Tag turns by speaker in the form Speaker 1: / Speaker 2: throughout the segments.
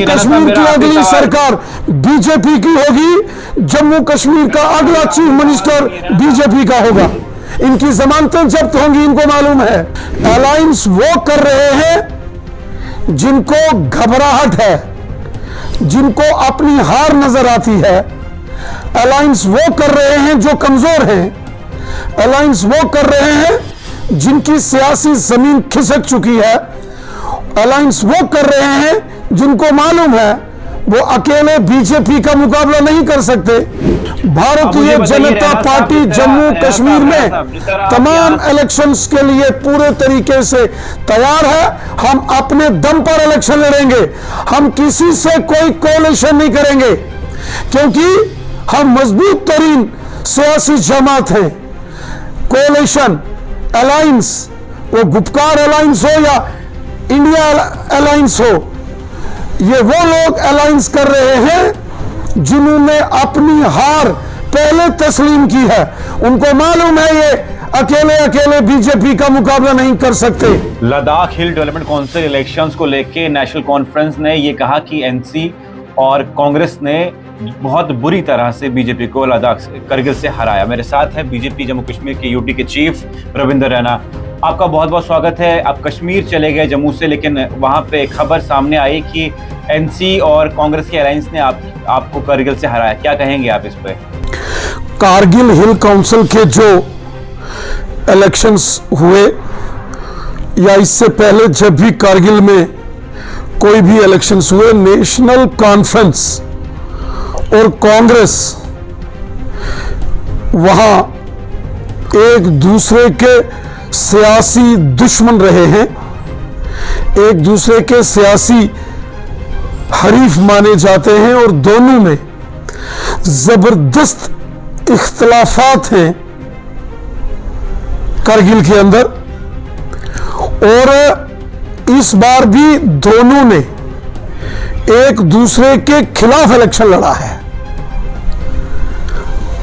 Speaker 1: कश्मीर की अगली सरकार बीजेपी की होगी, जम्मू कश्मीर का अगला चीफ मिनिस्टर बीजेपी का होगा। इनकी जमानतें जब्त होंगी, इनको मालूम है। अलायंस वो कर रहे हैं जिनको घबराहट है, जिनको अपनी हार नजर आती है। अलायंस वो कर रहे हैं जो कमजोर हैं। अलायंस वो कर रहे हैं जिनकी सियासी जमीन खिसक चुकी है। अलायंस वो कर रहे हैं जिनको मालूम है वो अकेले बीजेपी का मुकाबला नहीं कर सकते। भारतीय जनता पार्टी जम्मू कश्मीर में तमाम इलेक्शंस के लिए पूरे तरीके से तैयार है। हम अपने दम पर इलेक्शन लड़ेंगे, हम किसी से कोई कोalition नहीं करेंगे, क्योंकि हम मजबूत तरीन सियासी जमात हैं। कोalition अलायंस, वो गुपकार अलायंस हो या इंडिया अलायंस हो, ये वो लोग अलायंस कर रहे हैं जिन्होंने अपनी हार पहले तस्लीम की है। उनको मालूम है ये अकेले बीजेपी का मुकाबला नहीं कर सकते।
Speaker 2: लद्दाख हिल डेवलपमेंट काउंसिल इलेक्शंस को लेकर नेशनल कॉन्फ्रेंस ने ये कहा कि एनसी और कांग्रेस ने बहुत बुरी तरह से बीजेपी को लद्दाख करगिल से हराया। मेरे साथ है बीजेपी जम्मू कश्मीर के यूटी के चीफ रविंदर रैना। आपका बहुत बहुत स्वागत है। आप कश्मीर चले गए जम्मू से, लेकिन वहां पे खबर सामने आई कि एनसी और कांग्रेस के अलायंस ने आपको करगिल से हराया। क्या कहेंगे आप इस पे?
Speaker 1: कारगिल हिल काउंसिल के जो इलेक्शंस हुए या इससे पहले जब भी कारगिल में कोई भी इलेक्शंस हुए, नेशनल कॉन्फ्रेंस और कांग्रेस वहां एक दूसरे के सियासी दुश्मन रहे हैं, एक दूसरे के सियासी हरीफ माने जाते हैं और दोनों में जबरदस्त इख्तलाफात हैं करगिल के अंदर। और इस बार भी दोनों ने एक दूसरे के खिलाफ इलेक्शन लड़ा है।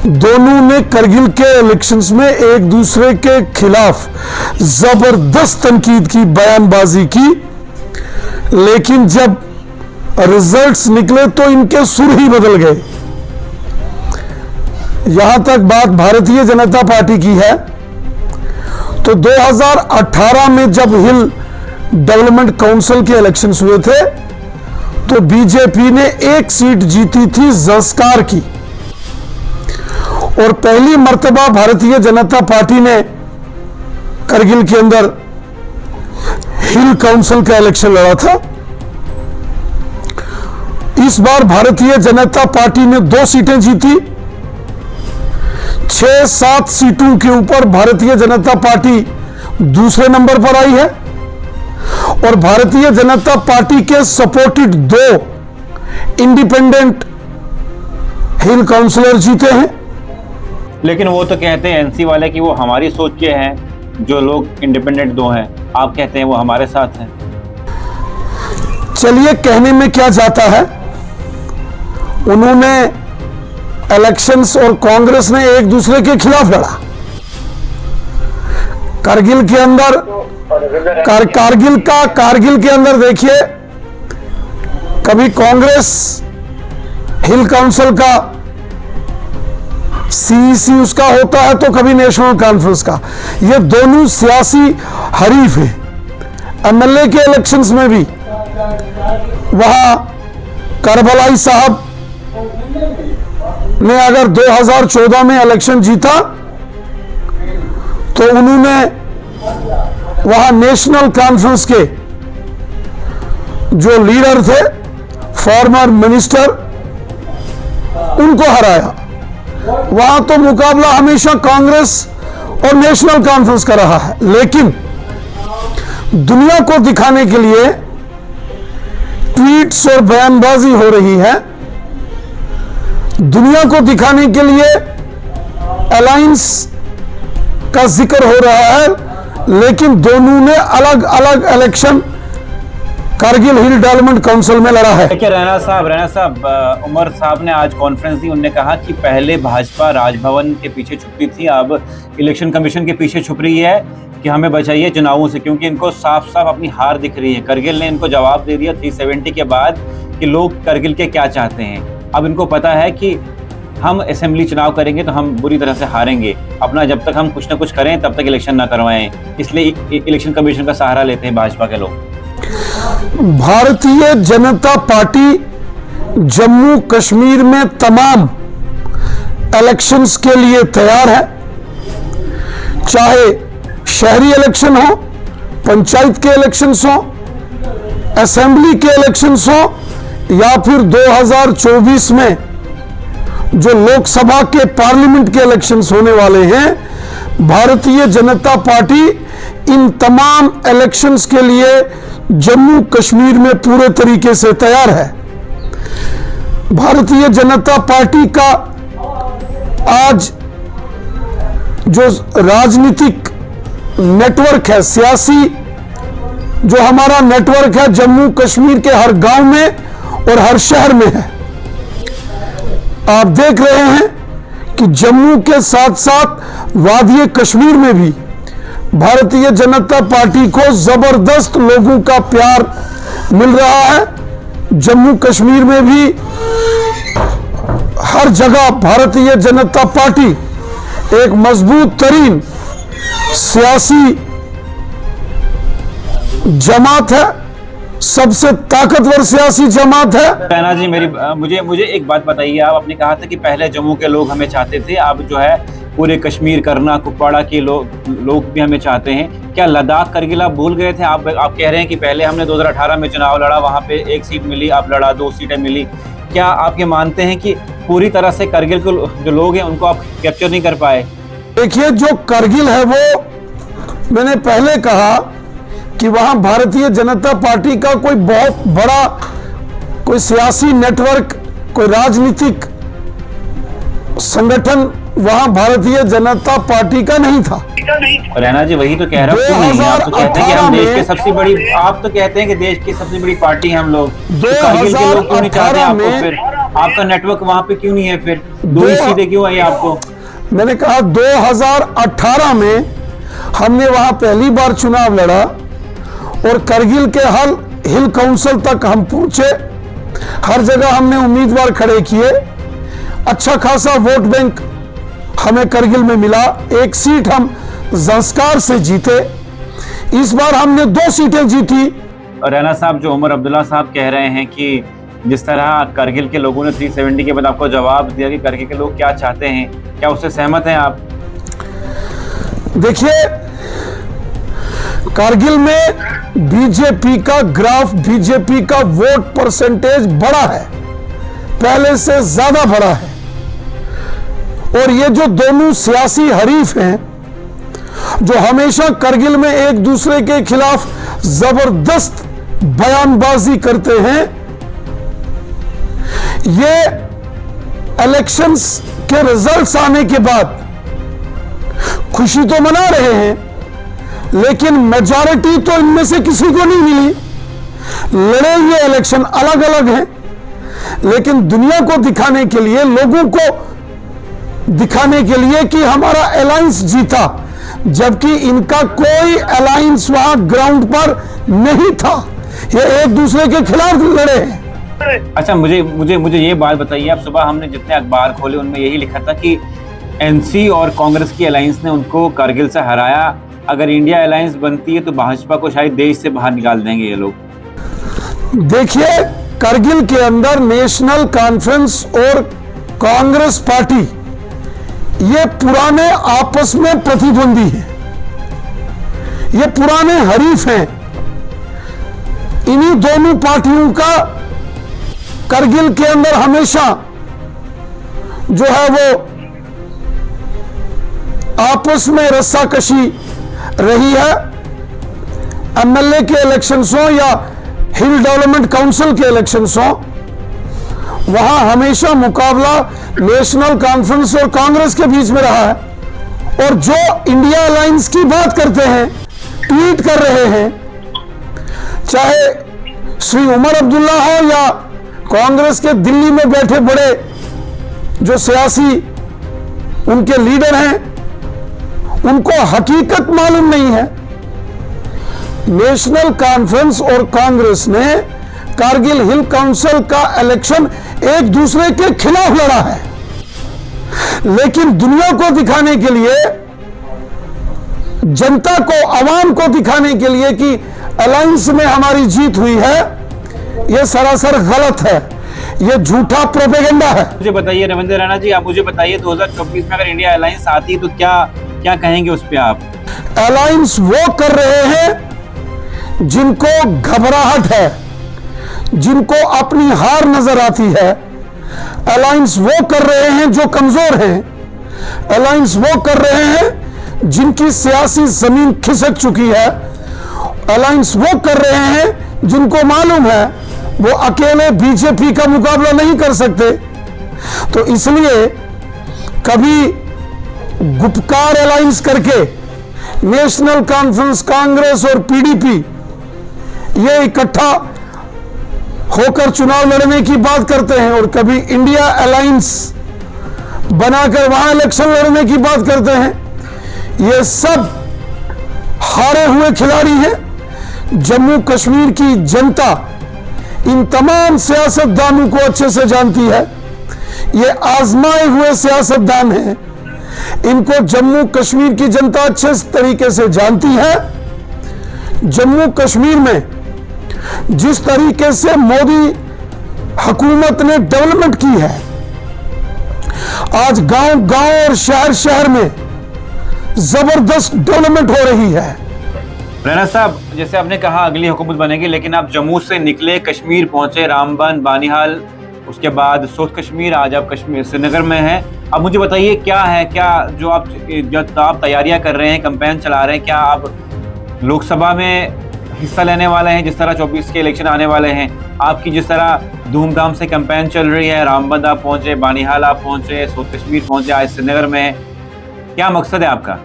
Speaker 1: दोनों ने करगिल के इलेक्शंस में एक दूसरे के खिलाफ जबरदस्त तनकीद की, बयानबाजी की, लेकिन जब रिजल्ट्स निकले तो इनके सुर ही बदल गए। यहां तक बात भारतीय जनता पार्टी की है तो 2018 में जब हिल डेवलपमेंट काउंसिल के इलेक्शंस हुए थे तो बीजेपी ने एक सीट जीती थी ज़ंस्कार की, और पहली मर्तबा भारतीय जनता पार्टी ने करगिल के अंदर हिल काउंसिल का इलेक्शन लड़ा था। इस बार भारतीय जनता पार्टी ने 2 सीटें जीती। 6-7 सीटों के ऊपर भारतीय जनता पार्टी दूसरे नंबर पर आई है और भारतीय जनता पार्टी के सपोर्टेड 2 इंडिपेंडेंट हिल काउंसिलर जीते हैं।
Speaker 2: लेकिन वो तो कहते हैं एनसी वाले कि वो हमारी सोच के हैं, जो लोग इंडिपेंडेंट 2 हैं। आप कहते हैं वो हमारे साथ हैं।
Speaker 1: चलिए, कहने में क्या जाता है। उन्होंने इलेक्शंस और कांग्रेस ने एक दूसरे के खिलाफ लड़ा। करगिल के अंदर कारगिल के अंदर देखिए, कभी कांग्रेस हिल काउंसिल का सीईसी उसका होता है तो कभी नेशनल कॉन्फ्रेंस का। ये दोनों सियासी हरीफ हैं। एमएलए के इलेक्शंस में भी वहां करबलाई साहब ने अगर 2014 में इलेक्शन जीता तो उन्होंने वहां नेशनल कॉन्फ्रेंस के जो लीडर थे, फॉर्मर मिनिस्टर, उनको हराया। वहां तो मुकाबला हमेशा कांग्रेस और नेशनल कॉन्फ्रेंस का रहा है, लेकिन दुनिया को दिखाने के लिए ट्वीट्स और बयानबाजी हो रही है। दुनिया को दिखाने के लिए अलायंस का जिक्र हो रहा है, लेकिन दोनों ने अलग अलग इलेक्शन कारगिल हिल डेवलपमेंट काउंसिल में लड़ा है।
Speaker 2: देखिए रैना साहब, उमर साहब ने आज कॉन्फ्रेंस दी। उन्होंने कहा कि पहले भाजपा राजभवन के पीछे छुपती थी, अब इलेक्शन कमीशन के पीछे छुप रही है कि हमें बचाइए चुनावों से, क्योंकि इनको साफ साफ अपनी हार दिख रही है। करगिल ने इनको जवाब दे दिया 370 के बाद कि लोग करगिल के क्या चाहते हैं। अब इनको पता है कि हम असेंबली चुनाव करेंगे तो हम बुरी तरह से हारेंगे, अपना जब तक हम कुछ ना कुछ करें तब तक इलेक्शन ना करवाएं, इसलिए इलेक्शन कमीशन का सहारा लेते हैं भाजपा के लोग।
Speaker 1: भारतीय जनता पार्टी जम्मू कश्मीर में तमाम इलेक्शंस के लिए तैयार है, चाहे शहरी इलेक्शन हो, पंचायत के इलेक्शंस हो, असेंबली के इलेक्शंस हो, या फिर 2024 में जो लोकसभा के पार्लियामेंट के इलेक्शंस होने वाले हैं। भारतीय जनता पार्टी इन तमाम इलेक्शंस के लिए जम्मू कश्मीर में पूरे तरीके से तैयार है। भारतीय जनता पार्टी का आज जो राजनीतिक नेटवर्क है, सियासी जो हमारा नेटवर्क है, जम्मू कश्मीर के हर गांव में और हर शहर में है। आप देख रहे हैं कि जम्मू के साथ साथ वादी कश्मीर में भी भारतीय जनता पार्टी को जबरदस्त लोगों का प्यार मिल रहा है। जम्मू कश्मीर में भी हर जगह भारतीय जनता पार्टी एक मजबूत तरीन सियासी जमात है, सबसे ताकतवर सियासी जमात है।
Speaker 2: रैना जी, मुझे एक बात बताइए, आप आपने कहा था कि पहले जम्मू के लोग हमें चाहते थे, अब जो है पूरे कश्मीर, करना, कुपवाड़ा के लोग भी हमें चाहते हैं। क्या लद्दाख, करगिल आप भूल गए थे? आप कह रहे हैं कि पहले हमने 2018 में चुनाव लड़ा, वहां पे 1 सीट मिली, आप लड़ा 2 सीटें मिली। क्या आप ये मानते हैं कि पूरी तरह से करगिल के जो लोग हैं उनको आप कैप्चर नहीं कर पाए?
Speaker 1: देखिए, जो करगिल है वो मैंने पहले कहा कि वहां भारतीय जनता पार्टी का कोई बहुत बड़ा कोई सियासी नेटवर्क, कोई राजनीतिक संगठन वहां भारतीय जनता पार्टी का नहीं था।
Speaker 2: रैना जी, वही तो कह रहा हूँ। आप तो कहते हैं कि हम देश के सबसे बड़ी, आप तो कहते हैं कि देश की सबसे बड़ी पार्टी हैं हम लोग। करगिल के लोग क्यों नहीं चाहते आपको? फिर आपका नेटवर्क वहां पे क्यों नहीं है? फिर 2 ही सीटें क्यों आई आपको?
Speaker 1: मैंने कहा 2018 में हमने वहां पहली बार चुनाव लड़ा और करगिल के हर हिल काउंसिल तक हम पहुंचे, हर जगह हमने उम्मीदवार खड़े किए, अच्छा खासा वोट बैंक हमें करगिल में मिला। 1 सीट हम ज़ंस्कार से जीते। इस बार हमने 2 सीटें जीती।
Speaker 2: रैना साहब, जो उमर अब्दुल्ला साहब कह रहे हैं कि जिस तरह करगिल के लोगों ने 370 के बाद आपको जवाब दिया कि करगिल के लोग क्या चाहते हैं, क्या उससे सहमत हैं आप?
Speaker 1: देखिए, कारगिल में बीजेपी का ग्राफ, बीजेपी का वोट परसेंटेज बढ़ा है, पहले से ज्यादा बढ़ा है। और ये जो दोनों सियासी हरीफ हैं, जो हमेशा कारगिल में एक दूसरे के खिलाफ जबरदस्त बयानबाजी करते हैं, ये इलेक्शंस के रिजल्ट्स आने के बाद खुशी तो मना रहे हैं, लेकिन मेजॉरिटी तो इनमें से किसी को नहीं मिली। लड़े हुए इलेक्शन अलग अलग हैं, लेकिन दुनिया को दिखाने के लिए, लोगों को दिखाने के लिए कि हमारा अलायंस जीता, जबकि इनका कोई अलायंस वहां ग्राउंड पर नहीं था। ये एक दूसरे के खिलाफ लड़े हैं।
Speaker 2: अच्छा, मुझे ये बात बताइए, आप सुबह हमने जितने अखबार खोले उनमें यही लिखा था कि एनसी और कांग्रेस की अलायंस ने उनको कारगिल से हराया। अगर इंडिया अलायंस बनती है तो भाजपा को शायद देश से बाहर निकाल देंगे ये लोग।
Speaker 1: देखिए, कारगिल के अंदर नेशनल कॉन्फ्रेंस और कांग्रेस पार्टी ये पुराने आपस में प्रतिद्वंदी हैं, ये पुराने हरीफ हैं। इन्हीं दोनों पार्टियों का कारगिल के अंदर हमेशा जो है वो आपस में रस्साकशी रही है। एमएलए के इलेक्शंस हो या हिल डेवलपमेंट काउंसिल के इलेक्शंस हो, वहां हमेशा मुकाबला नेशनल कॉन्फ्रेंस और कांग्रेस के बीच में रहा है। और जो इंडिया अलायंस की बात करते हैं, ट्वीट कर रहे हैं, चाहे श्री उमर अब्दुल्ला हो या कांग्रेस के दिल्ली में बैठे बड़े जो सियासी उनके लीडर हैं, उनको हकीकत मालूम नहीं है। नेशनल कॉन्फ्रेंस और कांग्रेस ने कारगिल हिल काउंसिल का इलेक्शन एक दूसरे के खिलाफ लड़ा है, लेकिन दुनिया को दिखाने के लिए, जनता को, आवाम को दिखाने के लिए कि अलायंस में हमारी जीत हुई है, यह सरासर गलत है, यह झूठा प्रोपेगेंडा है।
Speaker 2: मुझे बताइए रविंद्र रैना जी, आप मुझे बताइए 2024 में अगर इंडिया अलायंस आती तो क्या क्या कहेंगे उस पे आप?
Speaker 1: अलायंस वो कर रहे हैं जिनको घबराहट है, जिनको अपनी हार नजर आती है। अलायंस वो कर रहे हैं जो कमजोर हैं। अलायंस वो कर रहे हैं जिनकी सियासी जमीन खिसक चुकी है। अलायंस वो कर रहे हैं जिनको मालूम है वो अकेले बीजेपी का मुकाबला नहीं कर सकते। तो इसलिए कभी गुपकार अलायंस करके नेशनल कॉन्फ्रेंस, कांग्रेस और पीडीपी ये इकट्ठा होकर चुनाव लड़ने की बात करते हैं, और कभी इंडिया अलायंस बनाकर वहां इलेक्शन लड़ने की बात करते हैं। ये सब हारे हुए खिलाड़ी हैं। जम्मू कश्मीर की जनता इन तमाम सियासतदानों को अच्छे से जानती है। ये आजमाए हुए सियासतदान हैं। इनको जम्मू कश्मीर की जनता अच्छे तरीके से जानती है। जम्मू कश्मीर में जिस तरीके से मोदी हुकूमत ने डेवलपमेंट की है, आज गांव गांव और शहर शहर में जबरदस्त डेवलपमेंट हो रही है।
Speaker 2: रैना साहब, जैसे आपने कहा अगली हुकूमत बनेगी, लेकिन आप जम्मू से निकले, कश्मीर पहुंचे, रामबन, बानीहाल, उसके बाद साउथ कश्मीर, आज आप कश्मीर श्रीनगर में हैं। अब मुझे बताइए क्या है, क्या जो आप तैयारियां कर रहे हैं, कैंपेन चला रहे हैं, क्या आप लोकसभा में हिस्सा लेने वाले हैं? जिस तरह 24 के इलेक्शन आने वाले हैं, आपकी जिस तरह धूमधाम से कैंपेन चल रही है, रामबन आप पहुंचे, बानीहाल आप पहुंचे, साउथ कश्मीर पहुंचे, आज श्रीनगर में है, क्या मकसद है आपका?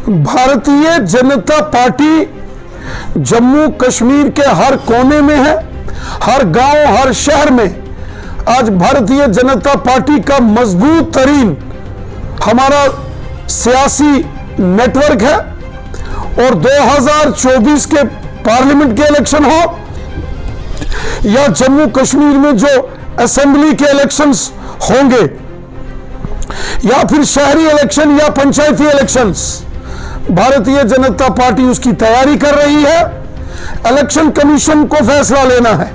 Speaker 1: भारतीय जनता पार्टी जम्मू कश्मीर के हर कोने में है, हर गांव, हर शहर में। आज भारतीय जनता पार्टी का मजबूत तरीन हमारा सियासी नेटवर्क है, और 2024 के पार्लियामेंट के इलेक्शन हो या जम्मू कश्मीर में जो असेंबली के इलेक्शंस होंगे, या फिर शहरी इलेक्शन या पंचायती इलेक्शंस, भारतीय जनता पार्टी उसकी तैयारी कर रही है। इलेक्शन कमीशन को फैसला लेना है।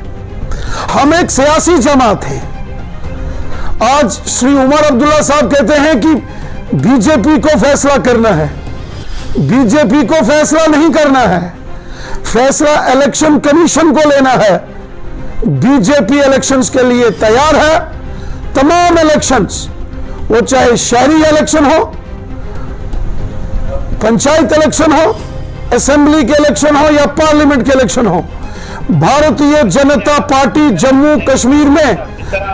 Speaker 1: हम एक सियासी जमात है। आज श्री उमर अब्दुल्ला साहब कहते हैं कि बीजेपी को फैसला करना है। बीजेपी को फैसला नहीं करना है, फैसला इलेक्शन कमीशन को लेना है। बीजेपी इलेक्शंस के लिए तैयार है। तमाम इलेक्शंस, वो चाहे शहरी इलेक्शन हो, पंचायत इलेक्शन हो, असेंबली के इलेक्शन हो या पार्लियामेंट के इलेक्शन हो, भारतीय जनता पार्टी जम्मू कश्मीर में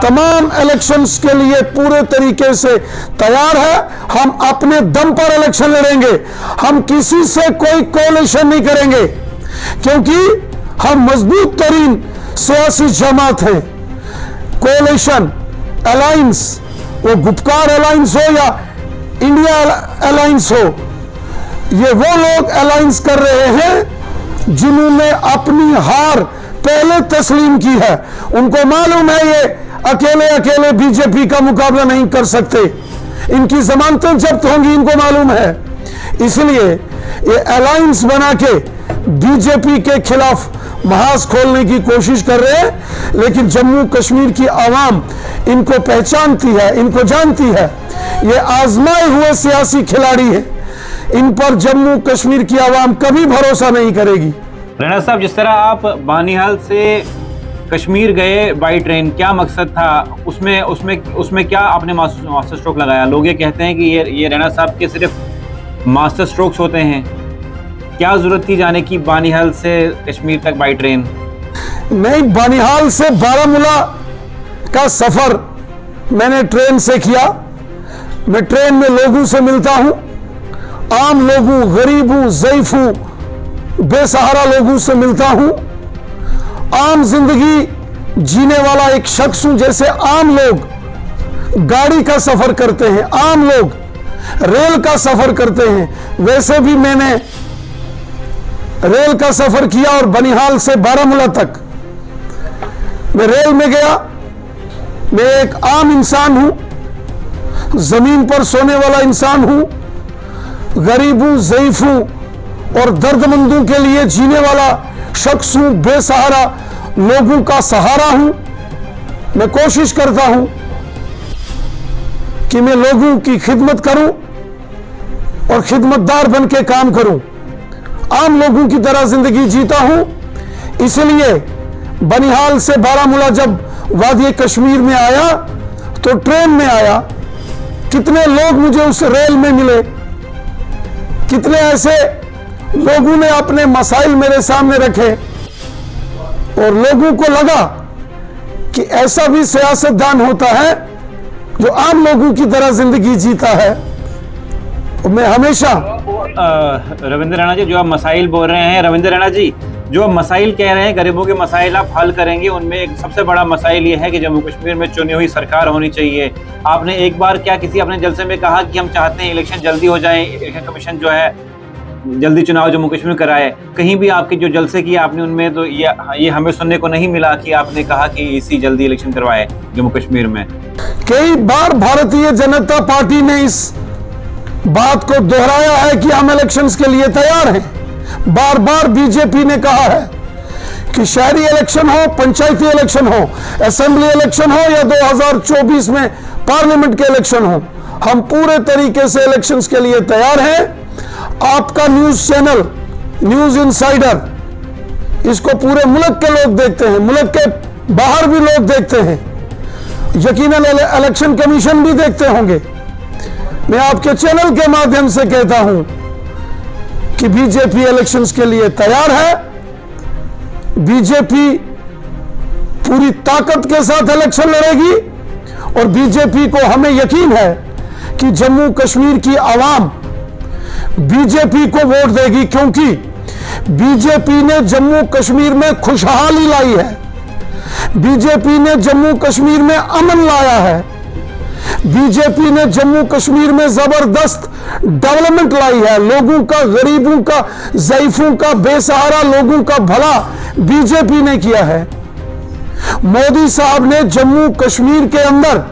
Speaker 1: तमाम इलेक्शंस के लिए पूरे तरीके से तैयार है। हम अपने दम पर इलेक्शन लड़ेंगे। हम किसी से कोई कोalition नहीं करेंगे, क्योंकि हम मजबूत तरीन सियासी जमात हैं। कोalition, अलायंस, वो गुपकार अलायंस हो या इंडिया अलायंस हो, ये वो लोग अलायंस कर रहे हैं जिन्होंने अपनी हार पहले तस्लीम की है। उनको मालूम है ये अकेले अकेले बीजेपी का मुकाबला नहीं कर सकते, इनकी जमानतें जब्त होंगी, इनको मालूम है। इसलिए ये अलायंस बना के बीजेपी के खिलाफ महाज खोलने की कोशिश कर रहे हैं। लेकिन जम्मू कश्मीर की आवाम इनको पहचानती है, इनको जानती है। ये आजमाए हुए सियासी खिलाड़ी हैं। इन पर जम्मू कश्मीर की आवाम कभी भरोसा नहीं करेगी।
Speaker 2: रैना साहब, जिस तरह आप बानीहाल से कश्मीर गए बाई ट्रेन, क्या मकसद था उसमें क्या आपने मास्टर स्ट्रोक लगाया? लोग ये कहते हैं कि ये रैना साहब के सिर्फ मास्टर स्ट्रोक्स होते हैं। क्या जरूरत थी जाने की बानीहाल से कश्मीर तक बाई ट्रेन?
Speaker 1: नहीं, बानीहाल से बारामूला का सफर मैंने ट्रेन से किया। मैं ट्रेन में लोगों से मिलता हूं, आम लोगों, गरीबों, ज़ईफों, बेसहारा लोगों से मिलता हूं। आम जिंदगी जीने वाला एक शख्स हूं। जैसे आम लोग गाड़ी का सफर करते हैं, आम लोग रेल का सफर करते हैं, वैसे भी मैंने रेल का सफर किया और बनिहाल से बारामूला तक मैं रेल में गया, मैं एक आम इंसान हूं, जमीन पर सोने वाला इंसान हूं, गरीब हूं, ज़ईफ हूं और दर्दमंदों के लिए जीने वाला शख्स हूं, बेसहारा लोगों का सहारा हूं। मैं कोशिश करता हूं कि मैं लोगों की खिदमत करूं और खिदमतदार बन के काम करूं, आम लोगों की तरह जिंदगी जीता हूं। इसलिए बनिहाल से बारामूला जब वादी कश्मीर में आया तो ट्रेन में आया, कितने लोग मुझे उस रेल में मिले, कितने ऐसे लोगों ने अपने मसाइल मेरे सामने रखे और लोगों को लगा कि ऐसा भी सियासतदान होता है जो आम लोगों की तरह जिंदगी जीता है। और मैं हमेशा
Speaker 2: रविंद्र रैना जी, जो आप मसाइल बोल रहे हैं, रविंद्र रैना जी जो आप मसाइल कह रहे हैं, गरीबों के मसाइल आप हल करेंगे, उनमें एक सबसे बड़ा मसाइल ये है कि जम्मू कश्मीर में चुनी हुई सरकार होनी चाहिए। आपने एक बार क्या किसी अपने जलसे में कहा कि हम चाहते हैं इलेक्शन जल्दी हो जाए, इलेक्शन कमीशन जो है जल्दी चुनाव जम्मू कश्मीर में कराए। कहीं भी आपके जो जलसे किए आपने उनमें तो ये हमें सुनने को नहीं मिला कि आपने कहा कि इसी जल्दी इलेक्शन करवाए जम्मू कश्मीर में।
Speaker 1: कई बार भारतीय जनता पार्टी ने इस बात को दोहराया है कि हम इलेक्शंस के लिए तैयार हैं। बार बार बीजेपी ने कहा है कि शहरी इलेक्शन हो, पंचायती इलेक्शन हो, असेंबली इलेक्शन हो या 2024 में पार्लियामेंट के इलेक्शन हो, हम पूरे तरीके से इलेक्शंस के लिए तैयार हैं। आपका न्यूज चैनल न्यूज इनसाइडर, इसको पूरे मुल्क के लोग देखते हैं, मुल्क के बाहर भी लोग देखते हैं, यकीनन इलेक्शन कमीशन भी देखते होंगे। मैं आपके चैनल के माध्यम से कहता हूं कि बीजेपी इलेक्शंस के लिए तैयार है। बीजेपी पूरी ताकत के साथ इलेक्शन लड़ेगी और बीजेपी को हमें यकीन है कि जम्मू कश्मीर की आवाम बीजेपी को वोट देगी, क्योंकि बीजेपी ने जम्मू कश्मीर में खुशहाली लाई है, बीजेपी ने जम्मू कश्मीर में अमन लाया है, बीजेपी ने जम्मू कश्मीर में जबरदस्त डेवलपमेंट लाई है। लोगों का, गरीबों का, ज़ईफों का, बेसहारा लोगों का भला बीजेपी ने किया है। मोदी साहब ने जम्मू कश्मीर के अंदर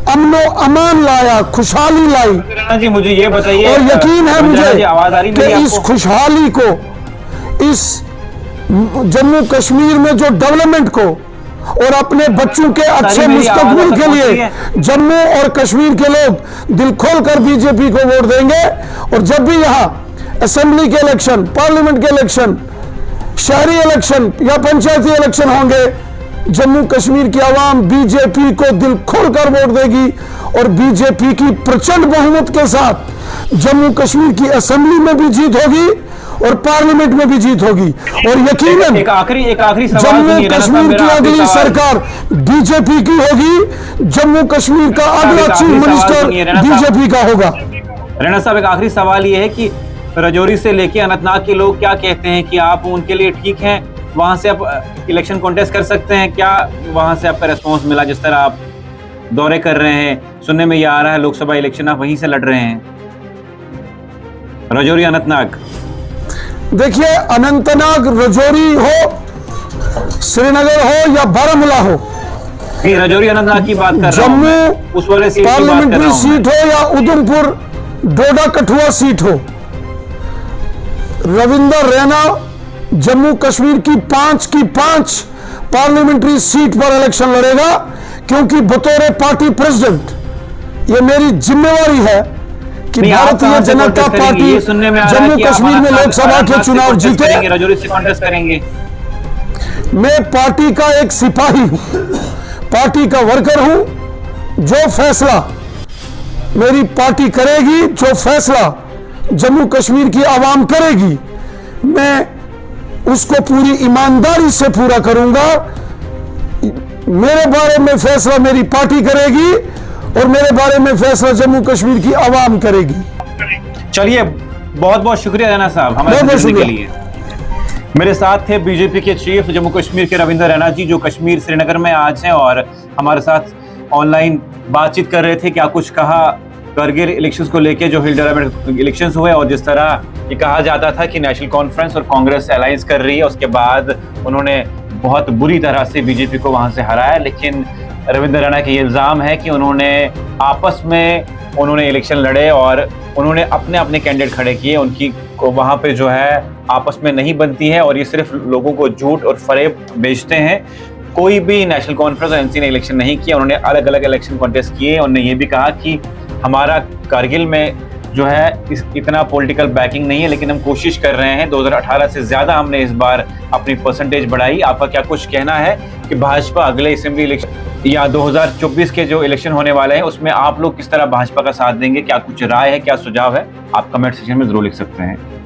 Speaker 1: अमनो अमान लाया, खुशहाली लाई।
Speaker 2: जी मुझे ये बताइए,
Speaker 1: और यकीन है मुझे
Speaker 2: आवाज आ रही
Speaker 1: कि इस खुशहाली को, इस जम्मू कश्मीर में जो डेवलपमेंट को और अपने बच्चों के अच्छे मुस्तकबिल के लिए जम्मू और कश्मीर के लोग दिल खोलकर बीजेपी को वोट देंगे। और जब भी यहां असेंबली के इलेक्शन, पार्लियामेंट के इलेक्शन, शहरी इलेक्शन या पंचायती इलेक्शन होंगे, जम्मू कश्मीर की आवाम बीजेपी को दिल खोलकर वोट देगी और बीजेपी की प्रचंड बहुमत के साथ जम्मू कश्मीर की असेंबली में भी जीत होगी और पार्लियामेंट में भी जीत होगी। और यकीनन
Speaker 2: एक आखिरी सवाल
Speaker 1: जम्मू कश्मीर की अगली सरकार बीजेपी की होगी, जम्मू कश्मीर का अगला चीफ मिनिस्टर बीजेपी का होगा।
Speaker 2: रैना साहब, एक आखिरी सवाल ये है कि राजौरी से लेके अनंतनाग के लोग क्या कहते हैं कि आप उनके लिए ठीक हैं, वहां से आप इलेक्शन कॉन्टेस्ट कर सकते हैं? क्या वहां से आपका रेस्पॉन्स मिला? जिस तरह आप दौरे कर रहे हैं, सुनने में ये आ रहा है लोकसभा इलेक्शन आप वहीं से लड़ रहे हैं, राजौरी अनंतनाग।
Speaker 1: देखिए, अनंतनाग, राजौरी हो, श्रीनगर हो या बारामूला हो,
Speaker 2: राजौरी अनंतनाग की बात कर रहा हूं,
Speaker 1: जम्मू
Speaker 2: उस वाले सीट की बात कर रहा
Speaker 1: पार्लियामेंट्री
Speaker 2: हूं
Speaker 1: सीट हो या उधमपुर डोडा कठुआ सीट हो, रविंद्र रैना जम्मू कश्मीर की 5 पार्लियामेंट्री सीट पर इलेक्शन लड़ेगा, क्योंकि बतौर पार्टी प्रेसिडेंट ये मेरी जिम्मेवारी है कि भारतीय जनता पार्टी जम्मू कश्मीर में लोकसभा के चुनाव जीते।
Speaker 2: राजौरी से कॉन्टेस्ट करेंगे।
Speaker 1: मैं पार्टी का एक सिपाही हूं, पार्टी का वर्कर हूं। जो फैसला मेरी पार्टी करेगी, जो फैसला जम्मू कश्मीर की आवाम करेगी, मैं उसको पूरी ईमानदारी से पूरा करूंगा। मेरे बारे में फैसला मेरी पार्टी करेगी और मेरे बारे में फैसला जम्मू कश्मीर की आवाम करेगी।
Speaker 2: चलिए, बहुत बहुत शुक्रिया रैना साहब हमारे जुड़ने के लिए। मेरे साथ थे बीजेपी के चीफ जम्मू कश्मीर के रविंद्र रैना जी, जो कश्मीर श्रीनगर में आज हैं और हमारे साथ ऑनलाइन बातचीत कर रहे थे। क्या कुछ कहा करगिल इलेक्शंस को लेके, जो हिल डेवलपमेंट इलेक्शंस हुए और जिस तरह ये कहा जाता था कि नेशनल कॉन्फ्रेंस और कांग्रेस अलायंस कर रही है, उसके बाद उन्होंने बहुत बुरी तरह से बीजेपी को वहां से हराया। लेकिन रविंद्र रैना का ये इल्ज़ाम है कि उन्होंने इलेक्शन लड़े और उन्होंने अपने अपने कैंडिडेट खड़े किए, उनकी वहाँ पे जो है आपस में नहीं बनती है और ये सिर्फ लोगों को झूठ और फरेब बेचते हैं। कोई भी नेशनल कॉन्फ्रेंस और एनसी ने इलेक्शन नहीं किया, उन्होंने अलग अलग इलेक्शन कॉन्टेस्ट किए। उन्होंने ये भी कहा कि हमारा कारगिल में जो है इतना पॉलिटिकल बैकिंग नहीं है, लेकिन हम कोशिश कर रहे हैं। 2018 से ज़्यादा हमने इस बार अपनी परसेंटेज बढ़ाई। आपका क्या कुछ कहना है कि भाजपा अगले असेंबली इलेक्शन या 2024 के जो इलेक्शन होने वाले हैं उसमें आप लोग किस तरह भाजपा का साथ देंगे? क्या कुछ राय है, क्या सुझाव है? आप कमेंट सेक्शन में ज़रूर लिख सकते हैं।